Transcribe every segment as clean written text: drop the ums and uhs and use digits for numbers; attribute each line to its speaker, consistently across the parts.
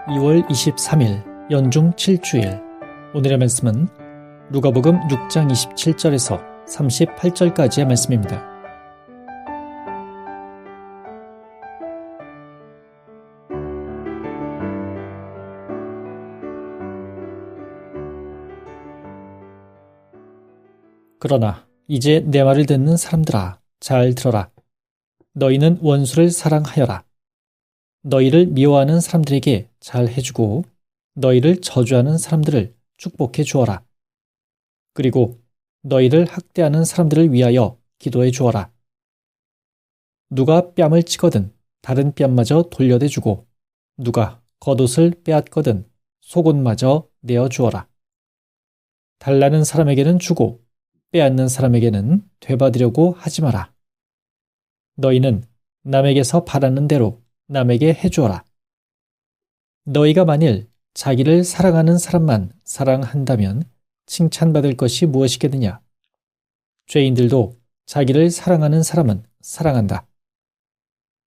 Speaker 1: 2월 23일 연중 7주일. 오늘의 말씀은 누가복음 6장 27절에서 38절까지의 말씀입니다. 그러나 이제 내 말을 듣는 사람들아, 잘 들어라. 너희는 원수를 사랑하여라. 너희를 미워하는 사람들에게 잘 해주고 너희를 저주하는 사람들을 축복해 주어라. 그리고 너희를 학대하는 사람들을 위하여 기도해 주어라. 누가 뺨을 치거든 다른 뺨마저 돌려대 주고 누가 겉옷을 빼앗거든 속옷마저 내어 주어라. 달라는 사람에게는 주고 빼앗는 사람에게는 되받으려고 하지 마라. 너희는 남에게서 바라는 대로 남에게 해주어라. 너희가 만일 자기를 사랑하는 사람만 사랑한다면 칭찬받을 것이 무엇이겠느냐? 죄인들도 자기를 사랑하는 사람은 사랑한다.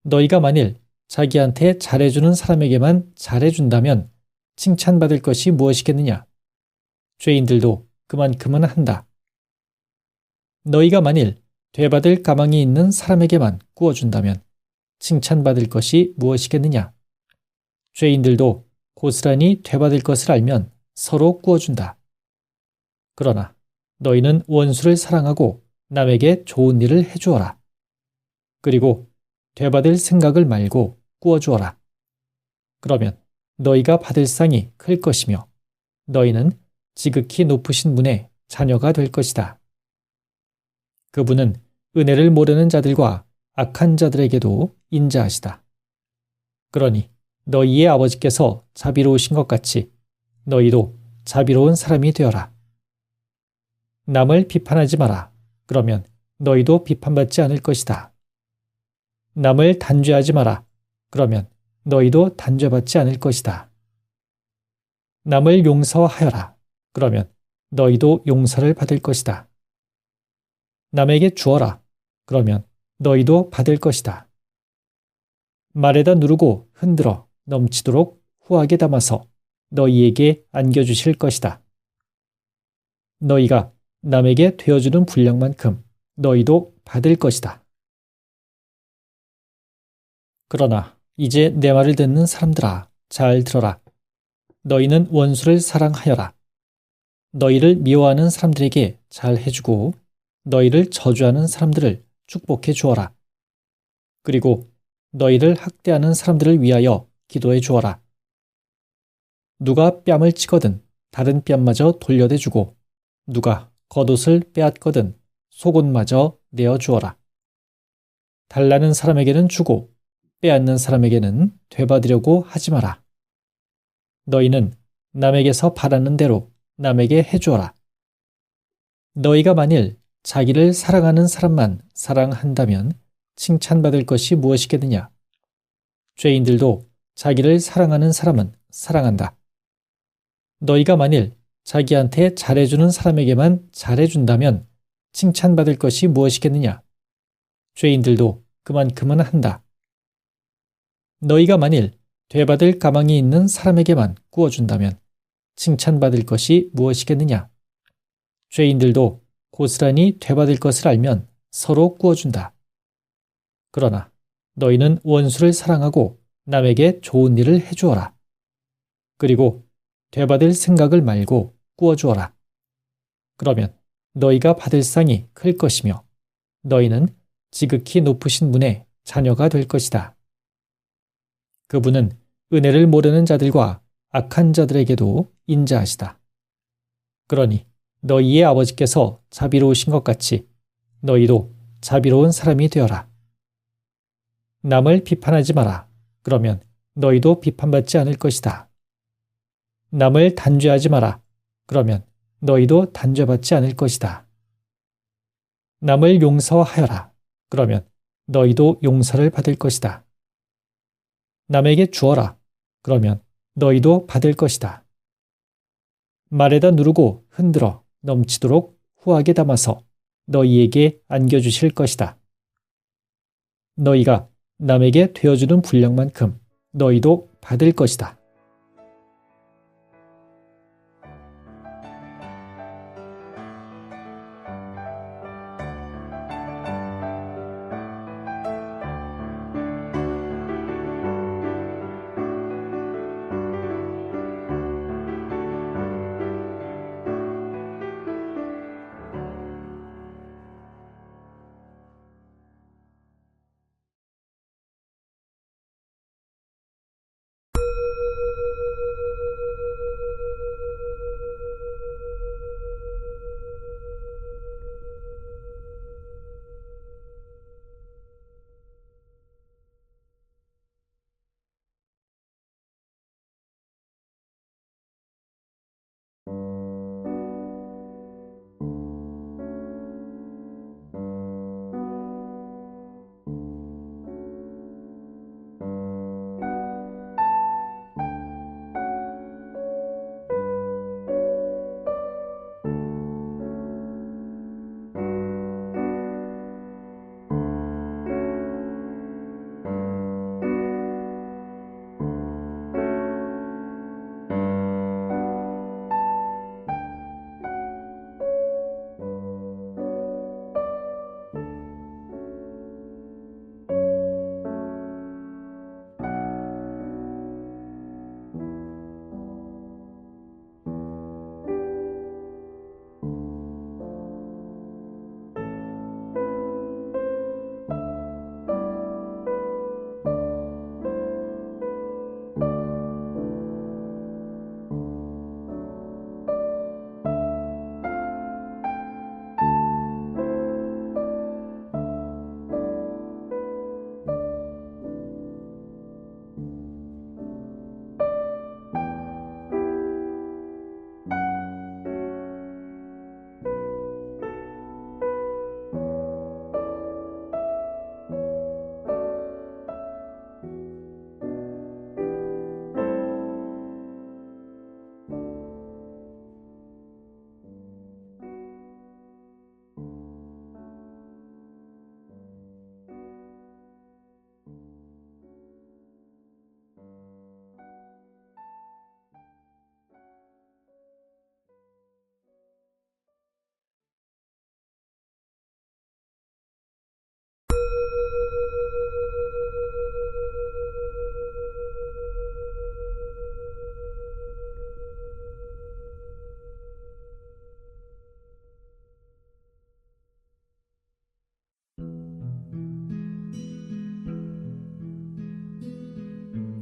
Speaker 1: 너희가 만일 자기한테 잘해주는 사람에게만 잘해준다면 칭찬받을 것이 무엇이겠느냐? 죄인들도 그만큼은 한다. 너희가 만일 되받을 가망이 있는 사람에게만 구워준다면 칭찬받을 것이 무엇이겠느냐? 죄인들도 고스란히 되받을 것을 알면 서로 구워준다. 그러나 너희는 원수를 사랑하고 남에게 좋은 일을 해주어라. 그리고 되받을 생각을 말고 구워주어라. 그러면 너희가 받을 상이 클 것이며 너희는 지극히 높으신 분의 자녀가 될 것이다. 그분은 은혜를 모르는 자들과 악한 자들에게도 인자하시다. 그러니 너희의 아버지께서 자비로우신 것 같이 너희도 자비로운 사람이 되어라. 남을 비판하지 마라. 그러면 너희도 비판받지 않을 것이다. 남을 단죄하지 마라. 그러면 너희도 단죄받지 않을 것이다. 남을 용서하여라. 그러면 너희도 용서를 받을 것이다. 남에게 주어라. 그러면 너희도 받을 것이다. 말에다 누르고 흔들어 넘치도록 후하게 담아서 너희에게 안겨주실 것이다. 너희가 남에게 되어주는 분량만큼 너희도 받을 것이다. 그러나 이제 내 말을 듣는 사람들아, 잘 들어라. 너희는 원수를 사랑하여라. 너희를 미워하는 사람들에게 잘 해주고 너희를 저주하는 사람들을 축복해 주어라. 그리고 너희를 학대하는 사람들을 위하여 기도해 주어라. 누가 뺨을 치거든 다른 뺨마저 돌려대 주고 누가 겉옷을 빼앗거든 속옷마저 내어 주어라. 달라는 사람에게는 주고 빼앗는 사람에게는 되받으려고 하지 마라. 너희는 남에게서 바라는 대로 남에게 해주어라. 너희가 만일 자기를 사랑하는 사람만 사랑한다면 칭찬받을 것이 무엇이겠느냐? 죄인들도 자기를 사랑하는 사람은 사랑한다. 너희가 만일 자기한테 잘해주는 사람에게만 잘해준다면 칭찬받을 것이 무엇이겠느냐? 죄인들도 그만큼은 한다. 너희가 만일 되받을 가망이 있는 사람에게만 구워준다면 칭찬받을 것이 무엇이겠느냐? 죄인들도 고스란히 되받을 것을 알면 서로 구워준다. 그러나 너희는 원수를 사랑하고 남에게 좋은 일을 해주어라. 그리고 되받을 생각을 말고 구워주어라. 그러면 너희가 받을 상이 클 것이며 너희는 지극히 높으신 분의 자녀가 될 것이다. 그분은 은혜를 모르는 자들과 악한 자들에게도 인자하시다. 그러니 너희의 아버지께서 자비로우신 것 같이 너희도 자비로운 사람이 되어라. 남을 비판하지 마라. 그러면 너희도 비판받지 않을 것이다. 남을 단죄하지 마라. 그러면 너희도 단죄받지 않을 것이다. 남을 용서하여라. 그러면 너희도 용서를 받을 것이다. 남에게 주어라. 그러면 너희도 받을 것이다. 말에다 누르고 흔들어 넘치도록 후하게 담아서 너희에게 안겨주실 것이다. 너희가 남에게 되어주는 분량만큼 너희도 받을 것이다.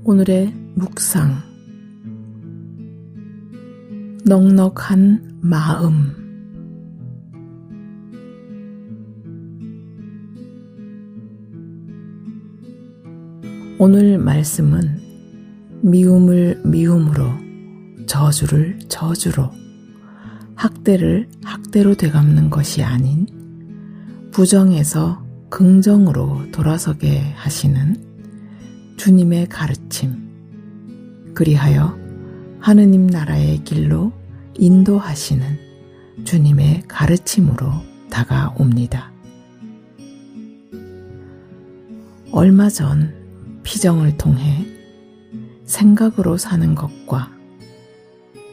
Speaker 2: 오늘의 묵상. 넉넉한 마음. 오늘 말씀은 미움을 미움으로, 저주를 저주로, 학대를 학대로 되갚는 것이 아닌 부정에서 긍정으로 돌아서게 하시는 주님의 가르침, 그리하여 하느님 나라의 길로 인도하시는 주님의 가르침으로 다가옵니다. 얼마 전 피정을 통해 생각으로 사는 것과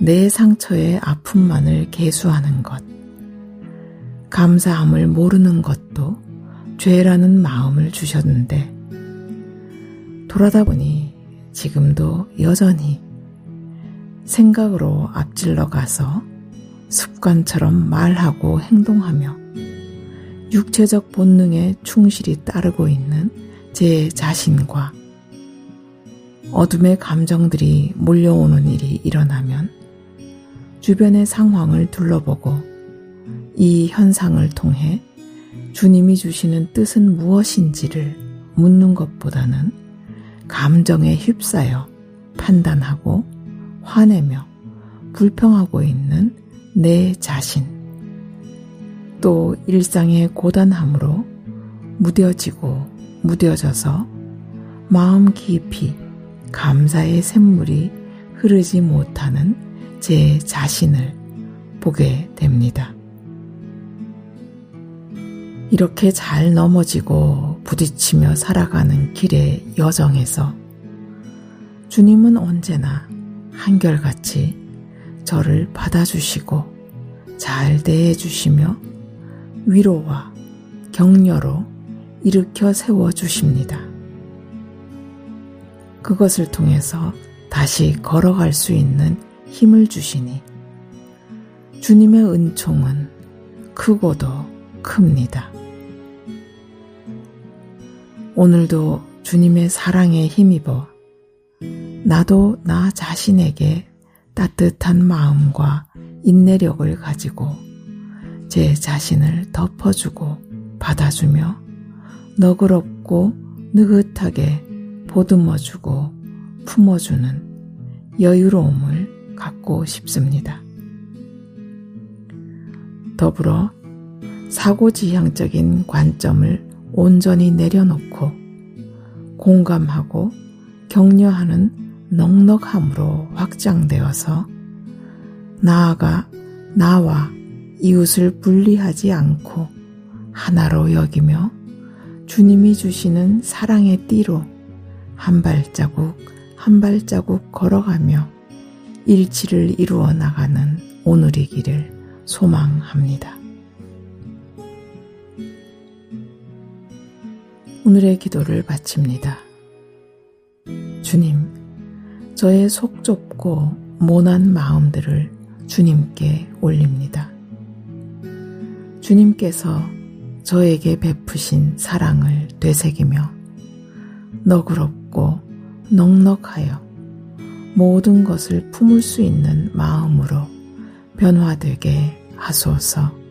Speaker 2: 내 상처의 아픔만을 계수하는 것, 감사함을 모르는 것도 죄라는 마음을 주셨는데, 돌아다 보니 지금도 여전히 생각으로 앞질러 가서 습관처럼 말하고 행동하며 육체적 본능에 충실히 따르고 있는 제 자신과 어둠의 감정들이 몰려오는 일이 일어나면 주변의 상황을 둘러보고 이 현상을 통해 주님이 주시는 뜻은 무엇인지를 묻는 것보다는 감정에 휩싸여 판단하고 화내며 불평하고 있는 내 자신, 또 일상의 고단함으로 무뎌져서 마음 깊이 감사의 샘물이 흐르지 못하는 제 자신을 보게 됩니다. 이렇게 잘 넘어지고 부딪히며 살아가는 길의 여정에서 주님은 언제나 한결같이 저를 받아주시고 잘 대해주시며 위로와 격려로 일으켜 세워주십니다. 그것을 통해서 다시 걸어갈 수 있는 힘을 주시니 주님의 은총은 크고도 큽니다. 오늘도 주님의 사랑에 힘입어 나도 나 자신에게 따뜻한 마음과 인내력을 가지고 제 자신을 덮어주고 받아주며 너그럽고 느긋하게 보듬어주고 품어주는 여유로움을 갖고 싶습니다. 더불어 사고지향적인 관점을 온전히 내려놓고 공감하고 격려하는 넉넉함으로 확장되어서 나아가 나와 이웃을 분리하지 않고 하나로 여기며 주님이 주시는 사랑의 띠로 한 발자국 한 발자국 걸어가며 일치를 이루어 나가는 오늘이기를 소망합니다. 오늘의 기도를 바칩니다. 주님, 저의 속 좁고 모난 마음들을 주님께 올립니다. 주님께서 저에게 베푸신 사랑을 되새기며 너그럽고 넉넉하여 모든 것을 품을 수 있는 마음으로 변화되게 하소서.